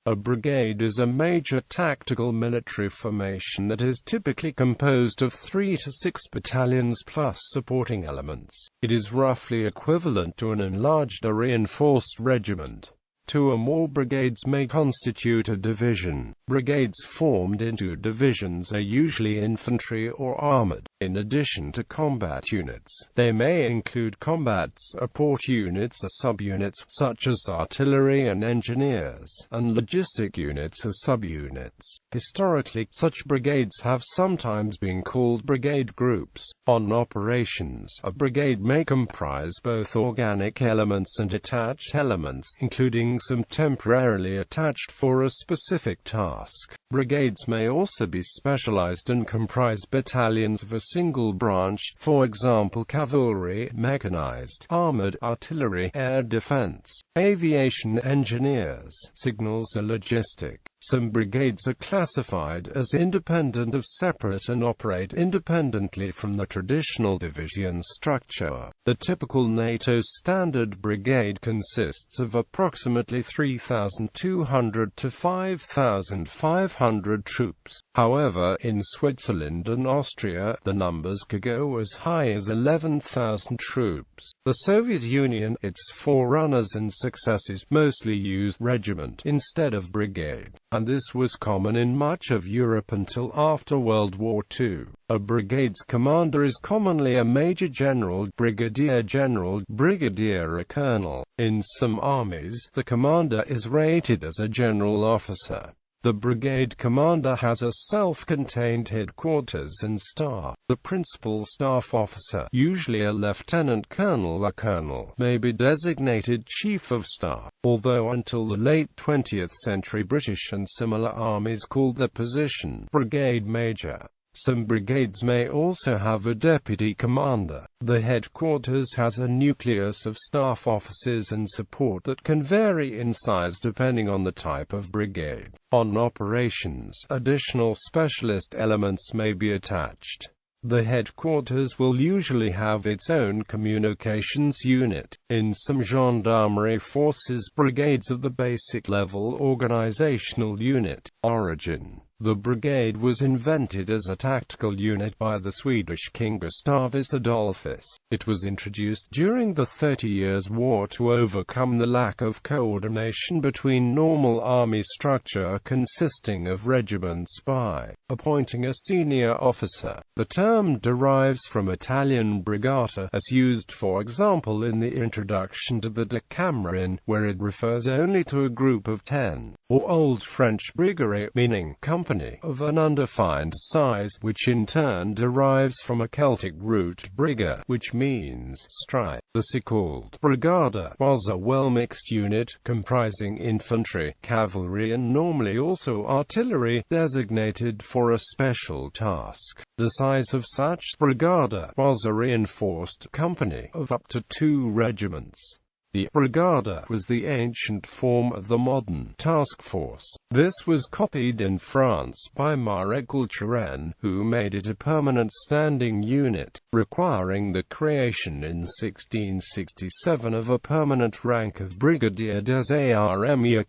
A brigade is a major tactical military formation that is typically composed of 3 to 6 battalions plus supporting elements. It is roughly equivalent to an enlarged or reinforced regiment. 2 or more brigades may constitute a division. Brigades formed into divisions are usually infantry or armored. In addition to combat units, they may include combat support units or subunits, such as artillery and engineers, and logistic units or subunits. Historically, such brigades have sometimes been called brigade groups. On operations, a brigade may comprise both organic elements and attached elements, including some temporarily attached for a specific task. Brigades may also be specialized and comprise battalions of a single branch, for example cavalry, mechanized, armored, artillery, air defense, aviation, engineers, signals or logistic. Some brigades are classified as independent of separate and operate independently from the traditional division structure. The typical NATO standard brigade consists of approximately 3,200 to 5,500 troops. However, in Switzerland and Austria, the numbers could go as high as 11,000 troops. The Soviet Union, its forerunners and successors, mostly used regiment instead of brigade, and this was common in much of Europe until after World War II. A brigade's commander is commonly a major general, brigadier general, brigadier or colonel. In some armies, the commander is rated as a general officer. The brigade commander has a self-contained headquarters and staff. The principal staff officer, usually a lieutenant colonel or colonel, may be designated chief of staff, although until the late 20th century British and similar armies called the position brigade major. Some brigades may also have a deputy commander. The headquarters has a nucleus of staff officers and support that can vary in size depending on the type of brigade. On operations, additional specialist elements may be attached. The headquarters will usually have its own communications unit. In some gendarmerie forces, brigades of the basic level organizational unit. Origin: the brigade was invented as a tactical unit by the Swedish King Gustavus Adolphus. It was introduced during the 30 Years' War to overcome the lack of coordination between normal army structure consisting of regiments by appointing a senior officer. The term derives from Italian brigata, as used for example in the introduction to the Decameron, where it refers only to a group of 10, or Old French brigade, meaning company, of an undefined size, which in turn derives from a Celtic root briga, which means strike. The so-called brigada was a well-mixed unit, comprising infantry, cavalry and normally also artillery, designated for a special task. The size of such brigada was a reinforced company of up to 2 regiments. The brigada was the ancient form of the modern task force. This was copied in France by Maréchal Turenne, who made it a permanent standing unit, requiring the creation in 1667 of a permanent rank of Brigadier des Armées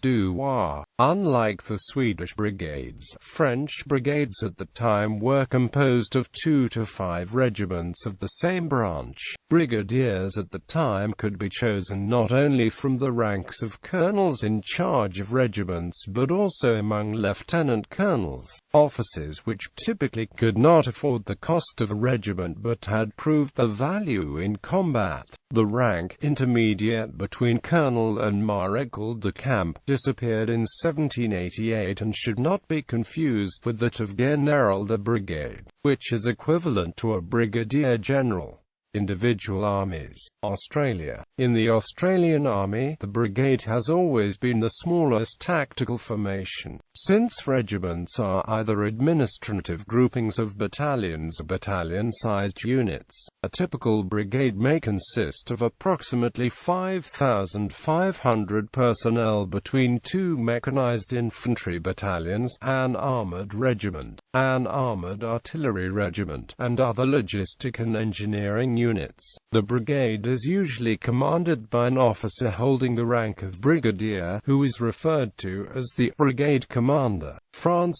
du Roi. Unlike the Swedish brigades, French brigades at the time were composed of 2 to 5 regiments of the same branch. Brigadiers at the time could be chosen not only from the ranks of colonels in charge of regiments but also among lieutenant colonels, officers which typically could not afford the cost of a regiment but had proved their value in combat. The rank, intermediate between colonel and maréchal de camp, disappeared in 1788 and should not be confused with that of général de brigade, which is equivalent to a brigadier general. Individual armies. Australia. In the Australian Army, the brigade has always been the smallest tactical formation, since regiments are either administrative groupings of battalions or battalion-sized units. A typical brigade may consist of approximately 5,500 personnel between 2 mechanized infantry battalions, an armored regiment, an armored artillery regiment, and other logistic and engineering units. The brigade is usually commanded by an officer holding the rank of brigadier, who is referred to as the brigade commander. France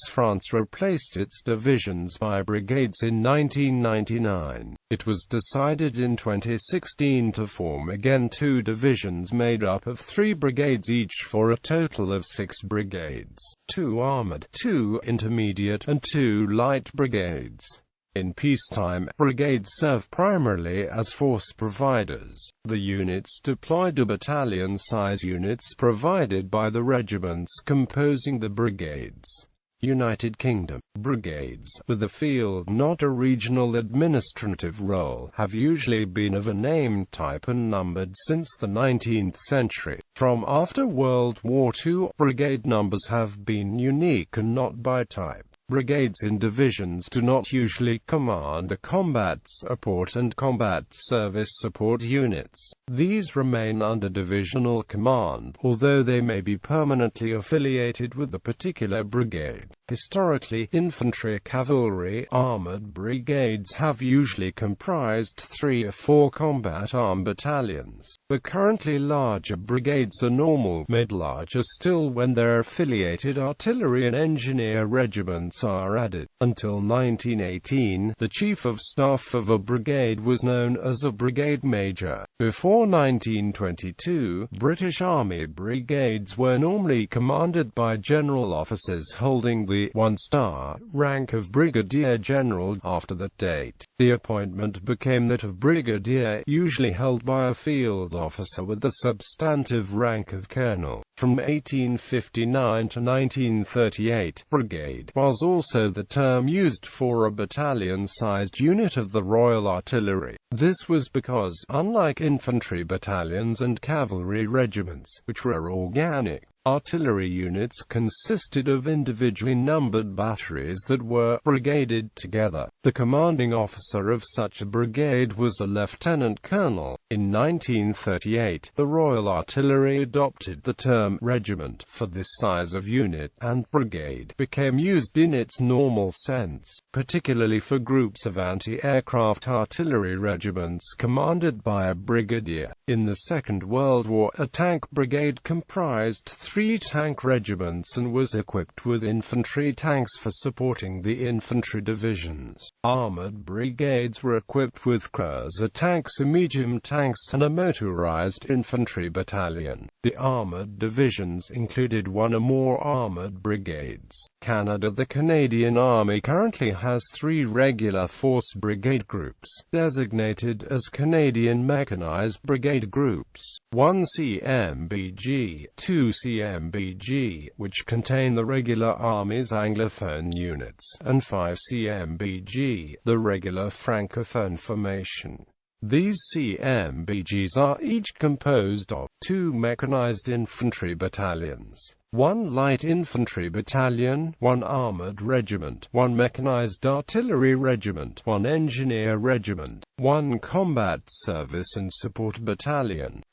replaced its divisions by brigades in 1999. It was decided in 2016 to form again 2 divisions made up of 3 brigades each for a total of 6 brigades, 2 armored, 2 intermediate, and 2 light brigades. In peacetime, brigades serve primarily as force providers. The units deployed are battalion-size units provided by the regiments composing the brigades. United Kingdom. Brigades, with a field not a regional administrative role, have usually been of a named type and numbered since the 19th century. From after World War II, brigade numbers have been unique and not by type. Brigades in divisions do not usually command the combat support and combat service support units. These remain under divisional command, although they may be permanently affiliated with a particular brigade. Historically, infantry, cavalry, armored brigades have usually comprised 3 or 4 combat armed battalions. The currently larger brigades are normal, mid-large are still when their affiliated artillery and engineer regiments are added. Until 1918, the chief of staff of a brigade was known as a brigade major. Before 1922, British Army brigades were normally commanded by general officers holding the 1-star rank of brigadier general. After that date, the appointment became that of brigadier, usually held by a field officer with the substantive rank of colonel. From 1859 to 1938, brigade was also the term used for a battalion-sized unit of the Royal Artillery. This was because, unlike infantry battalions and cavalry regiments, which were organic, artillery units consisted of individually numbered batteries that were brigaded together. The commanding officer of such a brigade was a lieutenant colonel. In 1938, the Royal Artillery adopted the term regiment for this size of unit, and brigade became used in its normal sense, particularly for groups of anti-aircraft artillery regiments commanded by a brigadier. In the Second World War, a tank brigade comprised 3 tank regiments and was equipped with infantry tanks for supporting the infantry divisions. Armored brigades were equipped with cruiser tanks, medium tanks, and a motorized infantry battalion. The armored divisions included 1 or more armored brigades. Canada. The Canadian Army currently has 3 regular force brigade groups, designated as Canadian Mechanized Brigade Groups. 1 CMBG, 2 CMBG, which contain the regular Army's Anglophone units, and 5 CMBG, the regular Francophone formation. These CMBGs are each composed of 2 mechanized infantry battalions, 1 light infantry battalion, 1 armored regiment, 1 mechanized artillery regiment, 1 engineer regiment, 1 combat service and support battalion.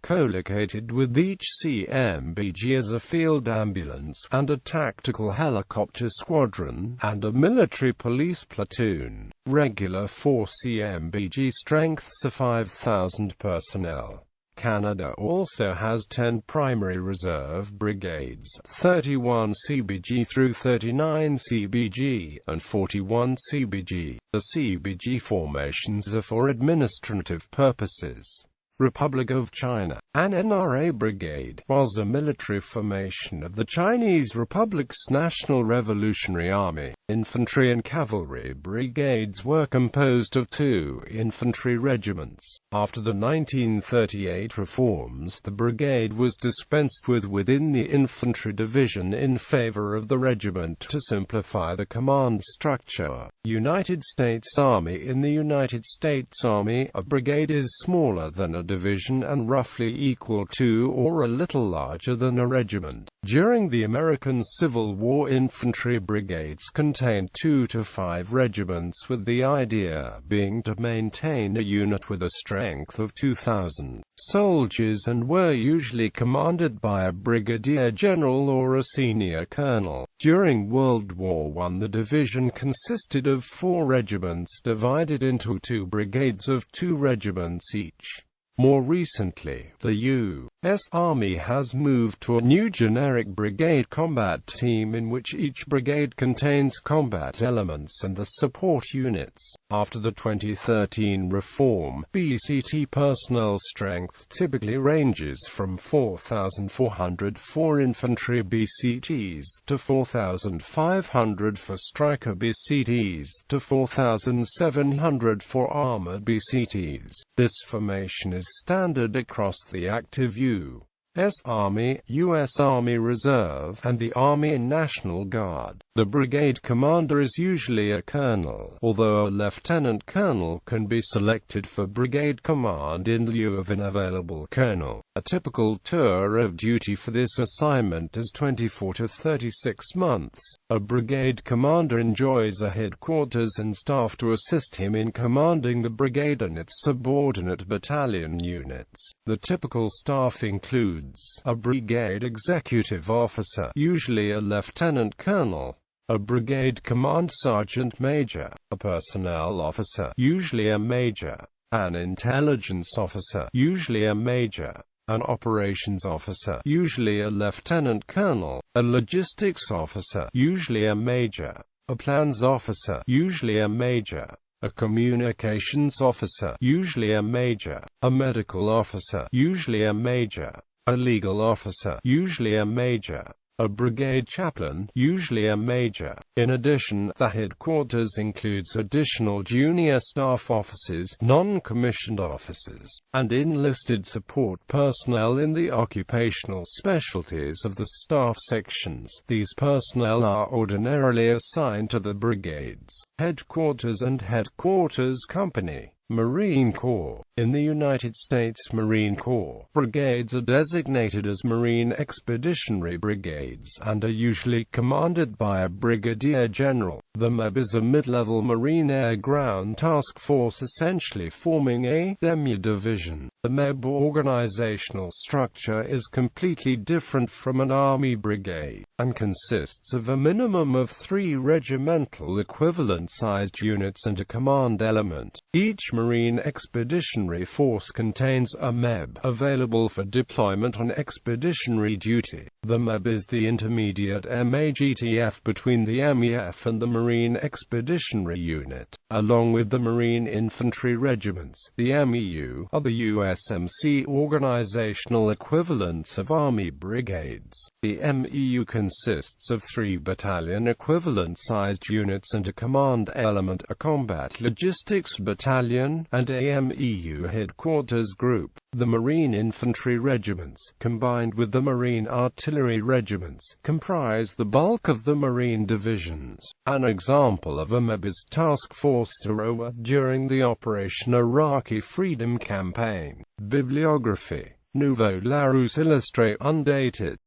Co-located with each CMBG is a field ambulance, and a tactical helicopter squadron, and a military police platoon. Regular force CMBG strengths are 5,000 personnel. Canada also has 10 primary reserve brigades, 31 CBG through 39 CBG, and 41 CBG. The CBG formations are for administrative purposes. Republic of China. An NRA brigade was a military formation of the Chinese Republic's National Revolutionary Army. Infantry and cavalry brigades were composed of 2 infantry regiments. After the 1938 reforms, the brigade was dispensed with within the infantry division in favor of the regiment to simplify the command structure. United States Army. In the United States Army, a brigade is smaller than a division and roughly equal to or a little larger than a regiment. During the American Civil War, infantry brigades contained 2 to 5 regiments, with the idea being to maintain a unit with a strength of 2,000 soldiers, and were usually commanded by a brigadier general or a senior colonel. During World War I, the division consisted of 4 regiments divided into 2 brigades of 2 regiments each. More recently, the U.S. Army has moved to a new generic brigade combat team in which each brigade contains combat elements and the support units. After the 2013 reform, BCT personnel strength typically ranges from 4,400 for infantry BCTs to 4,500 for striker BCTs to 4,700 for armored BCTs. This formation is standard across the active U.S. Army, U.S. Army Reserve, and the Army National Guard. The brigade commander is usually a colonel, although a lieutenant colonel can be selected for brigade command in lieu of an available colonel. A typical tour of duty for this assignment is 24 to 36 months. A brigade commander enjoys a headquarters and staff to assist him in commanding the brigade and its subordinate battalion units. The typical staff includes a brigade executive officer, usually a lieutenant colonel, a brigade command sergeant major, a personnel officer, usually a major, an intelligence officer, usually a major, an operations officer, usually a lieutenant colonel, a logistics officer, usually a major, a plans officer, usually a major, a communications officer, usually a major, a medical officer, usually a major, a legal officer, usually a major, a brigade chaplain, usually a major. In addition, the headquarters includes additional junior staff officers, non-commissioned officers, and enlisted support personnel in the occupational specialties of the staff sections. These personnel are ordinarily assigned to the brigade's headquarters and headquarters company. Marine Corps. In the United States Marine Corps, brigades are designated as Marine Expeditionary Brigades and are usually commanded by a brigadier general. The MEB is a mid-level Marine Air Ground Task Force, essentially forming a demi division. The MEB organizational structure is completely different from an Army brigade, and consists of a minimum of 3 regimental equivalent-sized units and a command element. Each Marine Expeditionary Force contains a MEB, available for deployment on expeditionary duty. The MEB is the intermediate MAGTF between the MEF and the Marine Expeditionary Unit. Along with the Marine Infantry Regiments, the MEU are the USMC organizational equivalents of Army brigades. The MEU consists of 3 battalion equivalent-sized units and a command element, a combat logistics battalion, and a MEU headquarters group. The Marine Infantry Regiments, combined with the Marine Artillery Regiments, comprise the bulk of the Marine divisions. An example of a MEB is Task Force Tarowa during the Operation Iraqi Freedom Campaign. Bibliography. Nouveau Larousse Illustré, undated.